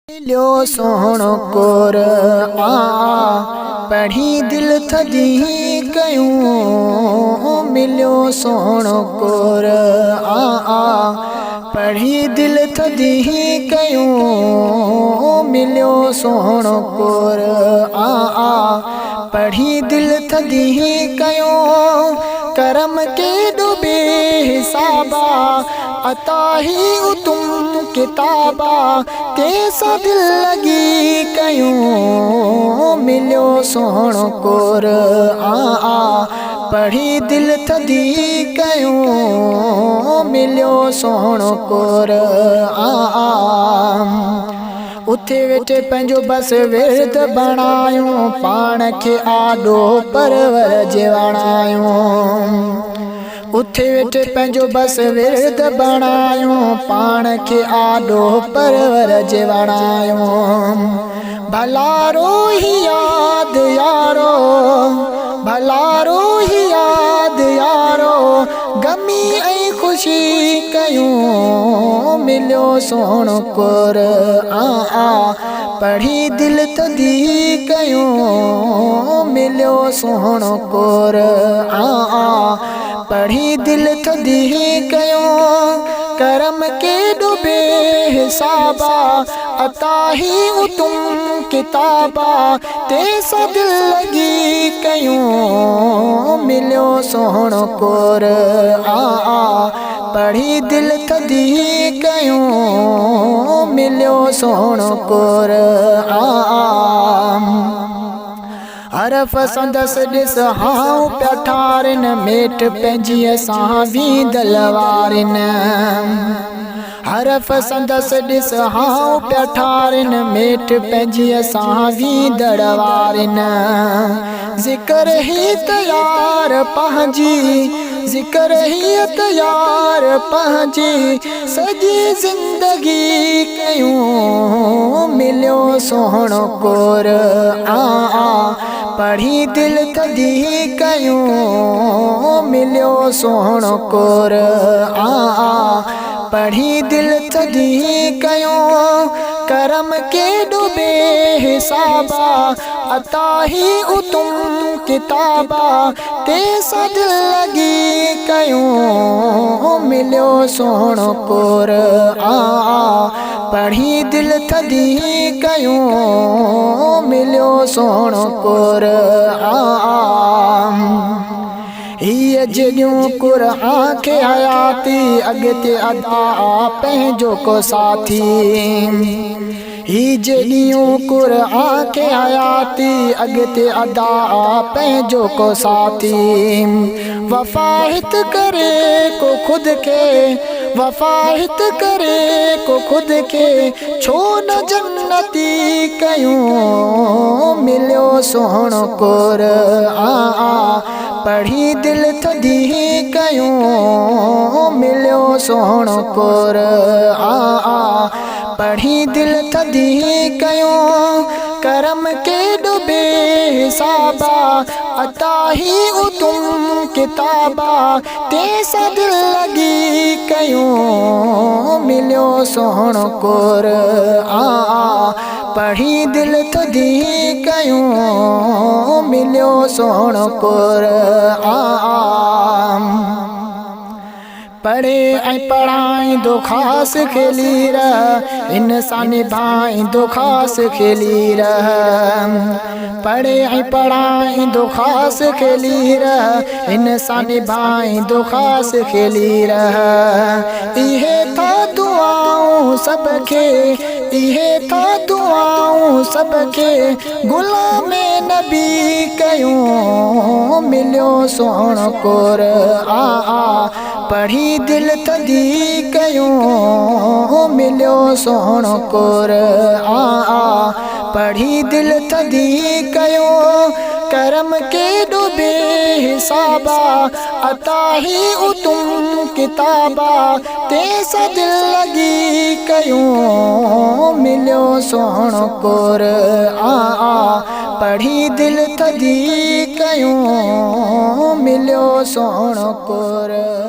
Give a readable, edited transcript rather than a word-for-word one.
مليو سھڻو قرآن پڙھي دل ٿدي ڪيون مليو سھڻو قرآن پڙھي دل ٿدي ڪيون مليو سھڻو قرآن پڙھي دل ٿدي ڪيون کرم کے ڈوبے حسابا عطا ہی تم کتابا تیسا دل لگی کیوں ملیو سھڻو قرآن پڑھی دل تھدی کیوں ملیو سھڻو قرآن اتھے ویٹھے پنجو بس ورد بڻايون پاڻ کي آڏو پرور جي وڻايون اتھے ویٹھے پنجو بس ورد بڻايون پاڻ کي آڏو پرور جي وڻايون بھلا روحي ياد يارو بھلا روحي ياد يارو غمي ۽ خوشي کيون مليو سھڻو قرآن پڙھي دل ٿدي کيون مليو سھڻو قرآن پڙھي دل ٿدي کيون کرم کے ڈوبے حسابا عطا ہی تم کتابا تیسا دل لگی کیوں ملیو سھڻو قرآن پڑھی دل ٿدي کیوں ملیو سھڻو قرآن حرف سندس ڏس ہاؤں پیا ٺارن میٹ پنहिंजी सां वींदल वारिन حرف سندس ڏس ہاؤں پیا ٺارن میٹ پنहिंजी सां वींदड़ वारिन ذکر ہی تیار پنहिंजी ذکر ہی تیار پنहिंजी سڄي زندگی کیوں ملیو سھڻو قرآن پڑھی دل ٿدي کيون مليو سھڻو قرآن پڑھی دل ٿدي کيون کرم کے ڈوبے حسابا عطا ہی تم کتابا تیسا دل لگی کیوں ملیو سھڻو قرآن پڑھی دل ٿدي کيوں ملیو سھڻو قرآن ہی جڏيون قرآن کي حياتي اڳتي ادا پنهنجو کو ساٿي ہی جڏيون قرآن کي حياتي اڳتي ادا پنهنجو کو ساٿي وفاحت کرے کو خود کي وفاحت کرے کو خود کے چھو نہ جنتی کیوں ملیو سھڻو قرآن پڑھی دل ٿدي کیوں ملیو سھڻو قرآن پڑھی دل ٿدي کیوں کرم کے ڈوبے حسابا عطا ہی تم کتابا تیسا دل لگی کیوں ملیو سھڻو قرآن پڑھی دل ٿدي کیوں ملیو سھڻو قرآن پڑھے ۽ پڙھائيندو خاص کھيلي رہ انسان نڀائيندو خاص کھيلي رہ پڑھے ۽ پڙھائيندو خاص کھيلي رہ انسان نڀائيندو خاص کھيلي رہ اهي تا دعاؤں سب کي اهي تا دعاؤں سب کي غلام نبي کيوں مليو سھڻو قرآن پڑھی دل ٿدي کيوں مليو سھڻو قرآن پڑھی دل ٿدي کيوں کرم کے ڈوبے حسابا عطا ہی تم کتابا تیسا دل لگی کیوں ملیو سھڻو قرآن پڑھی دل ٿدي کیوں ملیو سھڻو قرآن